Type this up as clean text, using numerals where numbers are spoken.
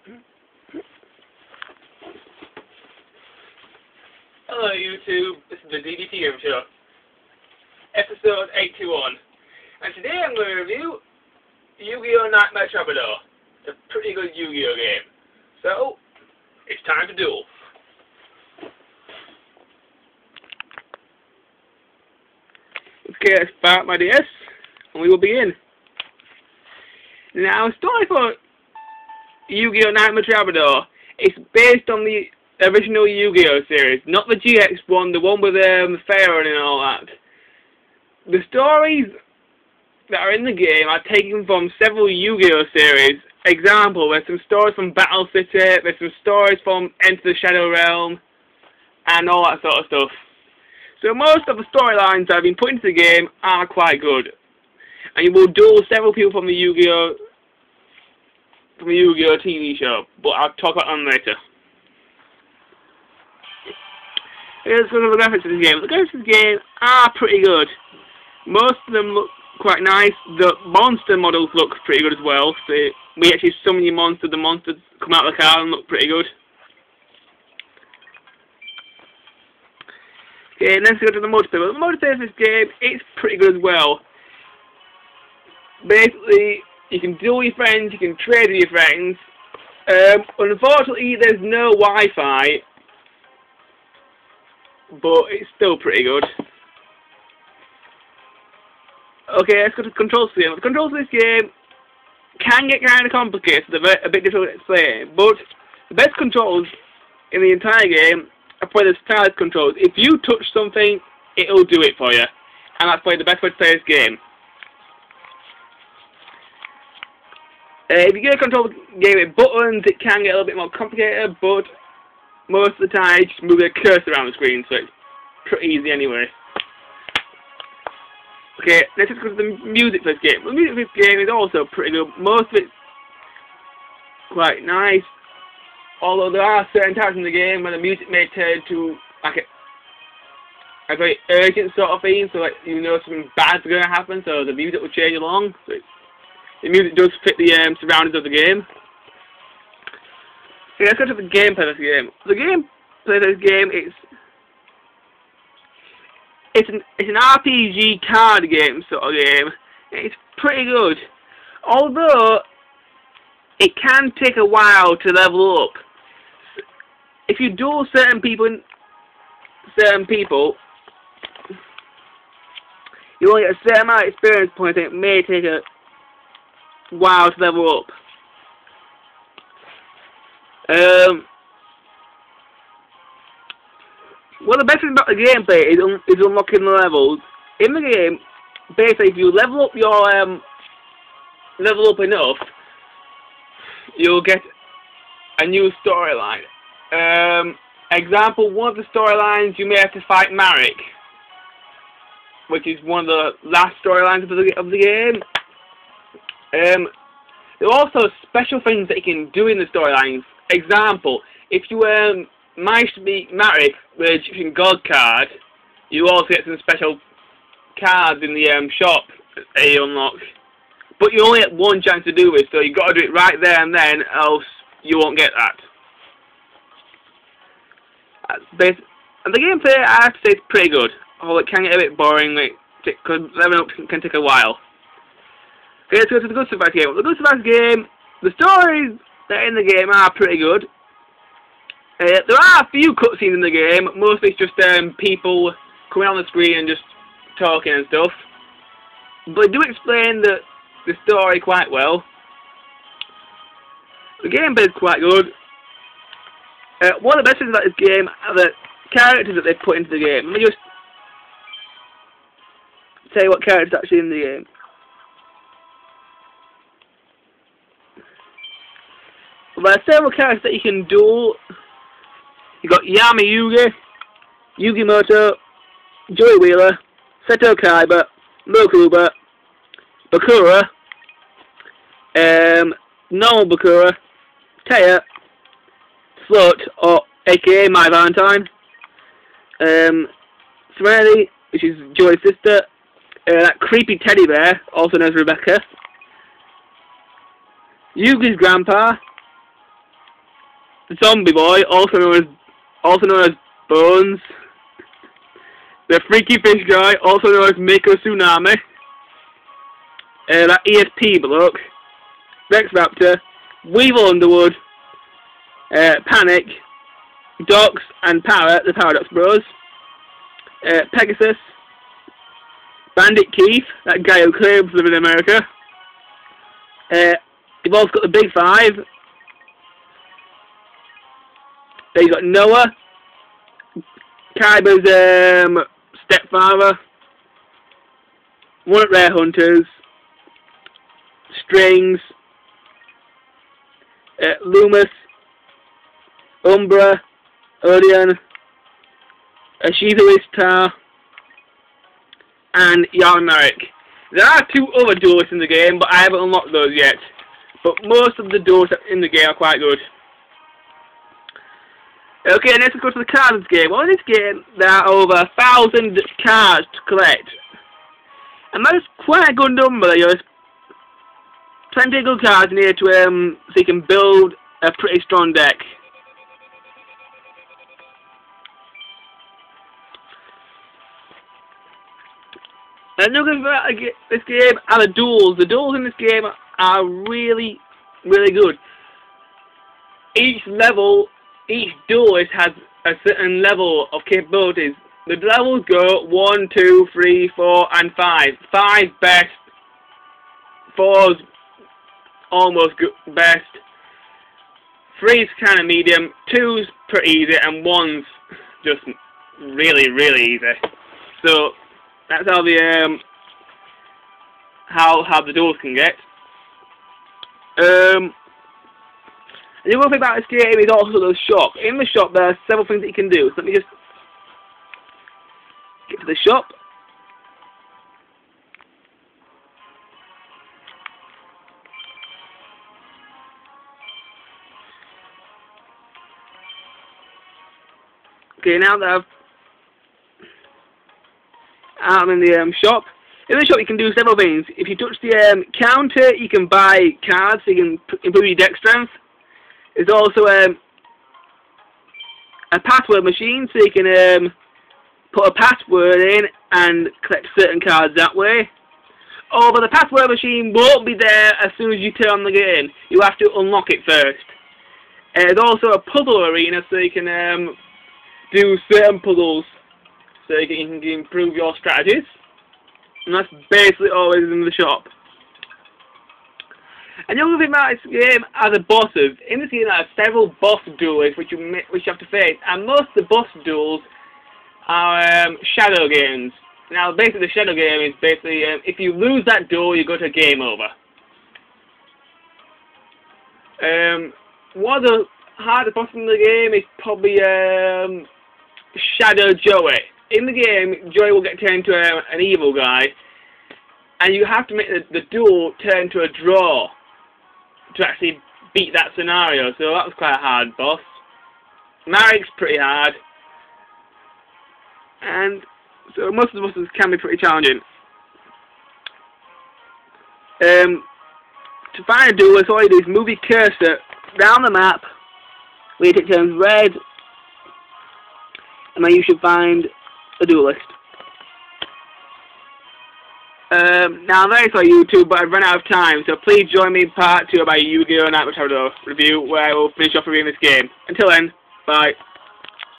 Hello YouTube, this is the D.B.T Game Show, episode 821, and today I'm going to review Yu.Gi.Oh Nightmare Troubadour. It's a pretty good Yu-Gi-Oh game. So, it's time to duel. Okay, let's start my DS, and we will begin. Now, story for Yu-Gi-Oh Nightmare Troubadour. It's based on the original Yu-Gi-Oh series, not the GX one, the one with Pharaoh and all that. The stories that are in the game are taken from several Yu-Gi-Oh series. Example, there's some stories from Battle City, there's some stories from Enter the Shadow Realm, and all that sort of stuff. So most of the storylines that have been put into the game are quite good. And you will duel several people from the Yu-Gi-Oh TV show, but I'll talk about them later. Here's some of the graphics of the game. The graphics of the game are pretty good. Most of them look quite nice. The monster models look pretty good as well. So we actually summon your monster, the monsters come out of the card and look pretty good. Okay, let's go to the multiplayer. The multiplayer of this game, it's pretty good as well. Basically, you can duel with your friends, you can trade with your friends. Unfortunately, there's no Wi-Fi, but it's still pretty good. Okay, let's go to the controls for the game. The controls of this game can get kind of complicated, so they're a bit difficult to explain, but the best controls in the entire game are probably the stylus controls. If you touch something, it'll do it for you, and that's probably the best way to play this game. If you get a control game with buttons, it can get a little bit more complicated, but most of the time you just move a cursor around the screen, so it's pretty easy anyway. Okay, let's just go to the music for this game. The music for this game is also pretty good. Most of it's quite nice, although there are certain times in the game when the music may turn to like a very urgent sort of theme, so like you know something bad's going to happen, so the music will change along. So the music does fit the surroundings of the game. Okay, let's go to the gameplay of this game. The gameplay of this game is it's an RPG card game sort of game. It's pretty good, although it can take a while to level up. If you duel certain people, you only get a certain amount of experience points, and it may take a while to level up. Well, the best thing about the gameplay is unlocking the levels. In the game, basically, if you level up enough, you'll get a new storyline. Example, one of the storylines, you may have to fight Marek, which is one of the last storylines of the game. There are also special things that you can do in the storylines. Example, if you manage to beat Marek with an Egyptian God card, you also get some special cards in the shop that you unlock. But you only get one chance to do it, so you've got to do it right there and then, else you won't get that. And the gameplay, I have to say, is pretty good. Although it can get a bit boring, because leveling up can take a while. Okay, let's go to the good stuff about the game. The good stuff about the game, the stories that are in the game are pretty good. There are a few cutscenes in the game, mostly it's just people coming on the screen and just talking and stuff. But they do explain the story quite well. The gameplay is quite good. One of the best things about this game are the characters that they put into the game. Let me just tell you what characters are actually in the game. Well, there are several characters that you can duel. You've got Yami Yugi, Yugi Moto, Joey Wheeler, Seto Kaiba, Mokuba, Bakura, normal Bakura, Taya, Float, or aka My Valentine, Serenity, which is Joey's sister, that creepy teddy bear, also known as Rebecca, Yugi's grandpa, the Zombie Boy, also known as Bones. The Freaky Fish Guy, also known as Mako Tsunami. That ESP bloke. Rex Raptor. Weevil Underwood. Panic. Docs and Parrot, the Paradox Bros. Pegasus. Bandit Keith, that guy who claims to live in America. You've also got the Big Five. Then you've got Noah. Kaiba's stepfather. One at Rare Hunters. Strings. Loomis. Umbra. Odeon. Shiva Wistar. And Yarnaric. There are 2 other duelists in the game, but I haven't unlocked those yet. But most of the duelists in the game are quite good. Okay, next we go to the cards game. Well, in this game, there are over 1,000 cards to collect. And that's quite a good number. There's plenty of good cards in here to, so you can build a pretty strong deck. And looking for this game are the duels. The duels in this game are really, really good. Each duelist has a certain level of capabilities. The levels go 1, 2, 3, 4, and 5. 5 best, 4's almost good, best, 3's kind of medium, 2's pretty easy, and 1's just really, really easy. So that's how the how the duels can get. And the other thing about this game is also the shop. In the shop there are several things that you can do. So let me just get to the shop. Okay, now that I'm in the shop. In the shop you can do several things. If you touch the counter, you can buy cards so you can improve your deck strength. There's also a password machine so you can put a password in and collect certain cards that way. Although the password machine won't be there as soon as you turn on the game. You have to unlock it first. There's also a puzzle arena so you can do certain puzzles so you can improve your strategies. And that's basically always in the shop. And the other thing about this game are the bosses. In this game there are several boss duels which you have to face, and most of the boss duels are shadow games. Now basically the shadow game is basically if you lose that duel you go to game over. One of the hardest bosses in the game is probably Shadow Joey. In the game, Joey will get turned into an evil guy, and you have to make the duel turn to a draw to actually beat that scenario. So that was quite a hard boss. Marik's pretty hard, and so most of the bosses can be pretty challenging. To find a duelist, all you do is move your cursor down the map, where it turns red, and then you should find a duelist. Now I'm very sorry YouTube, but I've run out of time, so please join me in part 2 of my Yu.Gi.Oh! NIGHTMAER review, where I will finish off reviewing this game. Until then, bye.